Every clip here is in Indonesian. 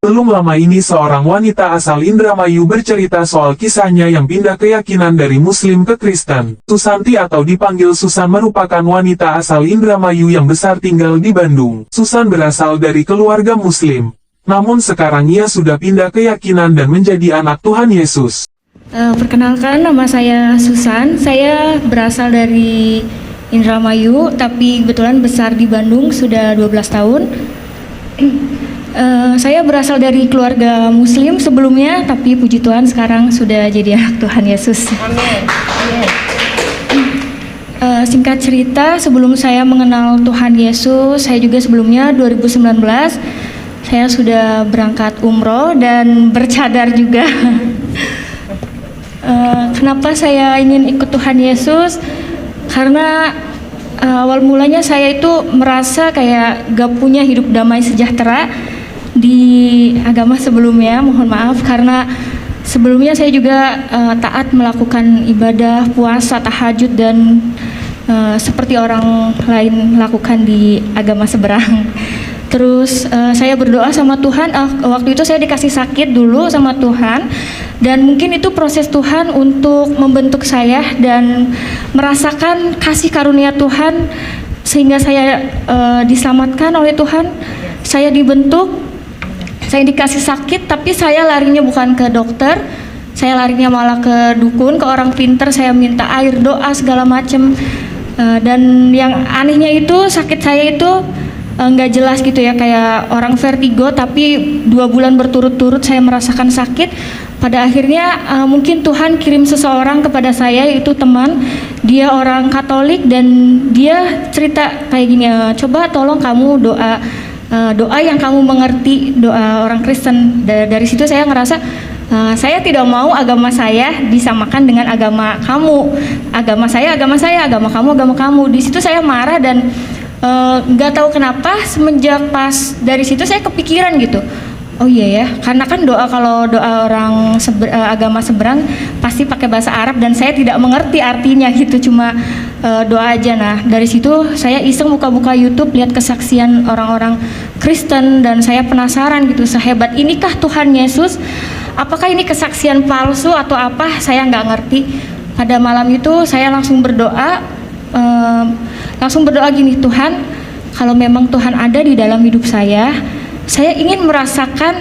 Belum lama ini seorang wanita asal Indramayu bercerita soal kisahnya yang pindah keyakinan dari Muslim ke Kristen. Susanti atau dipanggil Susan merupakan wanita asal Indramayu yang besar tinggal di Bandung. Susan berasal dari keluarga Muslim. Namun sekarang ia sudah pindah keyakinan dan menjadi anak Tuhan Yesus. Perkenalkan, nama saya Susan. Saya berasal dari Indramayu, tapi kebetulan besar di Bandung sudah 12 tahun. Saya berasal dari keluarga Muslim sebelumnya, tapi puji Tuhan sekarang sudah jadi anak Tuhan Yesus. Amin. Singkat cerita, sebelum saya mengenal Tuhan Yesus, saya juga sebelumnya 2019 saya sudah berangkat umroh dan bercadar juga. Kenapa saya ingin ikut Tuhan Yesus? Karena awal mulanya saya itu merasa kayak gak punya hidup damai sejahtera di agama sebelumnya. Mohon maaf karena sebelumnya saya juga taat melakukan ibadah, puasa, tahajud dan seperti orang lain lakukan di agama seberang. Terus saya berdoa sama Tuhan, waktu itu saya dikasih sakit dulu sama Tuhan. Dan mungkin itu proses Tuhan untuk membentuk saya dan merasakan kasih karunia Tuhan sehingga saya diselamatkan oleh Tuhan. Saya dibentuk, saya dikasih sakit, tapi saya larinya bukan ke dokter, saya larinya malah ke dukun, ke orang pinter. Saya minta air, doa segala macem. Dan yang anehnya itu sakit saya itu nggak jelas gitu ya, kayak orang vertigo, tapi 2 bulan berturut-turut saya merasakan sakit. Pada akhirnya mungkin Tuhan kirim seseorang kepada saya, yaitu teman. Dia orang Katolik dan dia cerita kayak gini, coba tolong kamu doa yang kamu mengerti, doa orang Kristen. Dari situ saya ngerasa saya tidak mau agama saya disamakan dengan agama kamu. Agama saya, agama kamu. Di situ saya marah dan nggak tahu kenapa semenjak pas dari situ saya kepikiran gitu. Oh iya ya, karena kan kalau doa orang agama seberang pasti pakai bahasa Arab dan saya tidak mengerti artinya gitu, cuma doa aja. Nah dari situ saya iseng buka-buka YouTube, lihat kesaksian orang-orang Kristen dan saya penasaran gitu, sehebat inikah Tuhan Yesus? Apakah ini kesaksian palsu atau apa? Saya nggak ngerti. Pada malam itu saya langsung berdoa gini, Tuhan, kalau memang Tuhan ada di dalam hidup saya ingin merasakan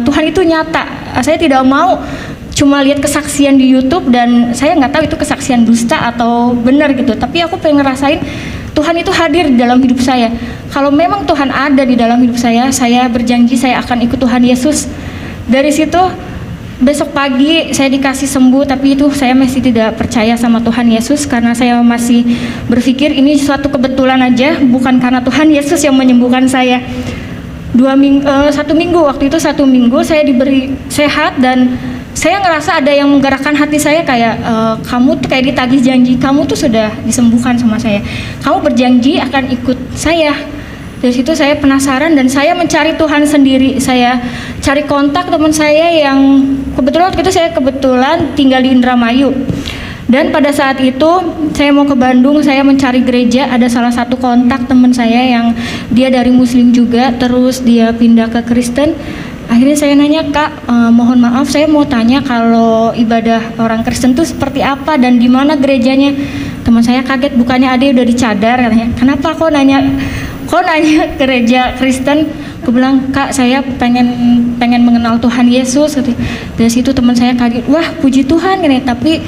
Tuhan itu nyata. Saya tidak mau cuma lihat kesaksian di YouTube dan saya nggak tahu itu kesaksian dusta atau benar gitu. Tapi aku pengen ngerasain Tuhan itu hadir di dalam hidup saya. Kalau memang Tuhan ada di dalam hidup saya berjanji saya akan ikut Tuhan Yesus. Dari situ besok pagi saya dikasih sembuh, tapi itu saya masih tidak percaya sama Tuhan Yesus karena saya masih berpikir ini suatu kebetulan aja, bukan karena Tuhan Yesus yang menyembuhkan saya. 1 minggu saya diberi sehat dan saya ngerasa ada yang menggerakkan hati saya kayak kamu tuh kayak ditagih janji, kamu tuh sudah disembuhkan sama saya, kamu berjanji akan ikut saya. Dari situ saya penasaran dan saya mencari Tuhan sendiri. Saya cari kontak teman saya yang kebetulan waktu itu saya tinggal di Indramayu. Dan pada saat itu saya mau ke Bandung, saya mencari gereja, ada salah satu kontak teman saya yang dia dari Muslim juga, terus dia pindah ke Kristen. Akhirnya saya nanya, Kak, mohon maaf saya mau tanya kalau ibadah orang Kristen itu seperti apa dan di mana gerejanya. Teman saya kaget, bukannya ada udah dicadar katanya. Kenapa kok nanya gereja Kristen? Aku bilang, Kak, saya pengen mengenal Tuhan Yesus. Dari situ teman saya kaget, wah puji Tuhan gini, tapi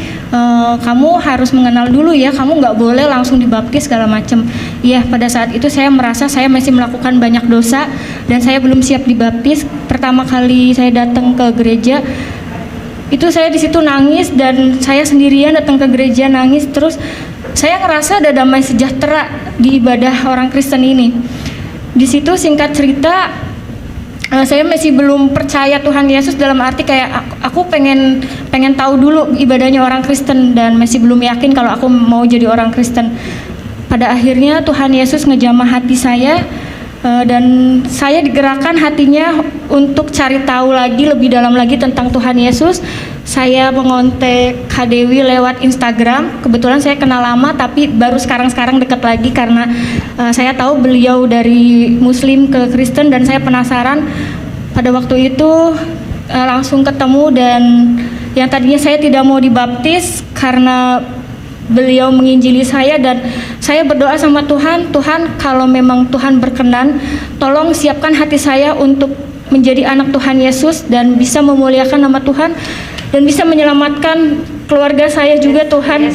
kamu harus mengenal dulu ya, kamu nggak boleh langsung dibaptis segala macam. Iya, pada saat itu saya merasa saya masih melakukan banyak dosa dan saya belum siap dibaptis. Pertama kali saya datang ke gereja itu saya di situ nangis dan saya sendirian datang ke gereja nangis, terus saya ngerasa ada damai sejahtera di ibadah orang Kristen ini. Di situ singkat cerita saya masih belum percaya Tuhan Yesus, dalam arti kayak aku pengen tahu dulu ibadahnya orang Kristen dan masih belum yakin kalau aku mau jadi orang Kristen. Pada akhirnya Tuhan Yesus ngejamah hati saya dan saya digerakkan hatinya untuk cari tahu lagi lebih dalam lagi tentang Tuhan Yesus. Saya mengontak Kak Dewi lewat Instagram. Kebetulan saya kenal lama tapi baru sekarang dekat lagi karena saya tahu beliau dari Muslim ke Kristen dan saya penasaran. pada waktu itu langsung ketemu, dan yang tadinya saya tidak mau dibaptis karena beliau menginjili saya, dan saya berdoa sama Tuhan, Tuhan kalau memang Tuhan berkenan, tolong siapkan hati saya untuk menjadi anak Tuhan Yesus dan bisa memuliakan nama Tuhan dan bisa menyelamatkan keluarga saya juga Tuhan.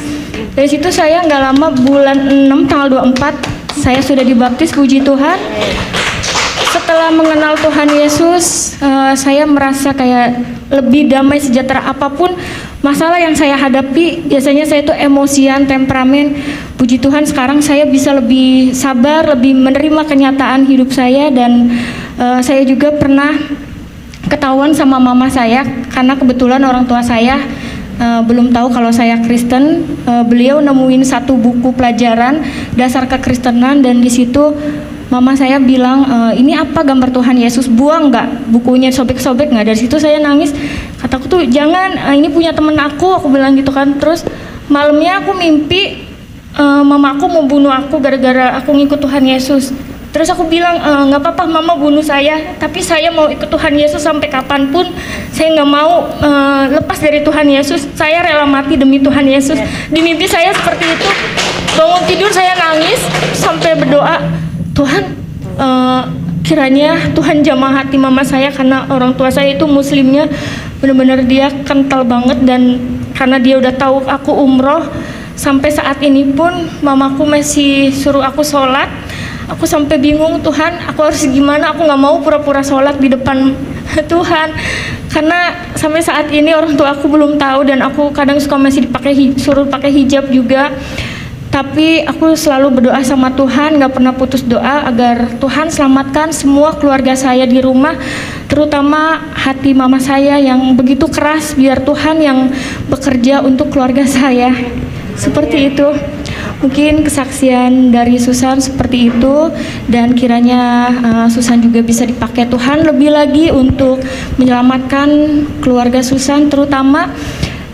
Dari situ saya nggak lama, bulan 6 tanggal 24 saya sudah dibaptis, puji Tuhan. Setelah mengenal Tuhan Yesus, saya merasa kayak lebih damai, sejahtera. Apapun masalah yang saya hadapi, biasanya saya itu emosian, temperamen. Puji Tuhan sekarang saya bisa lebih sabar, lebih menerima kenyataan hidup saya. Dan saya juga pernah ketahuan sama mama saya, karena kebetulan orang tua saya belum tahu kalau saya Kristen. Beliau nemuin satu buku pelajaran dasar kekristenan, dan di situ mama saya bilang, ini apa, gambar Tuhan Yesus, buang nggak bukunya, sobek-sobek nggak. Dari situ saya nangis, kataku tuh jangan, ini punya temen aku bilang gitu kan. Terus malamnya aku mimpi mama aku mau bunuh aku gara-gara aku ngikut Tuhan Yesus. Terus aku bilang, nggak apa-apa mama bunuh saya, tapi saya mau ikut Tuhan Yesus sampai kapanpun. Saya nggak mau lepas dari Tuhan Yesus, saya rela mati demi Tuhan Yesus. Di mimpi saya seperti itu. Bangun tidur saya nangis sampai berdoa, Tuhan, kiranya Tuhan jamah hati mama saya, karena orang tua saya itu muslimnya benar-benar dia kental banget, dan karena dia udah tahu aku umroh, sampai saat ini pun mamaku masih suruh aku sholat. Aku sampai bingung, Tuhan aku harus gimana, aku nggak mau pura-pura sholat di depan Tuhan, karena sampai saat ini orang tua aku belum tahu, dan aku kadang suka masih suruh pakai hijab juga. Tapi aku selalu berdoa sama Tuhan, gak pernah putus doa agar Tuhan selamatkan semua keluarga saya di rumah, terutama hati mama saya yang begitu keras, biar Tuhan yang bekerja untuk keluarga saya. Seperti itu. Mungkin kesaksian dari Susan seperti itu, dan kiranya Susan juga bisa dipakai Tuhan lebih lagi untuk menyelamatkan keluarga Susan terutama,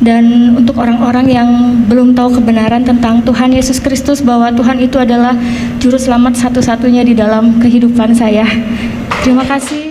dan untuk orang-orang yang belum tahu kebenaran tentang Tuhan Yesus Kristus, bahwa Tuhan itu adalah juru selamat satu-satunya di dalam kehidupan saya. Terima kasih.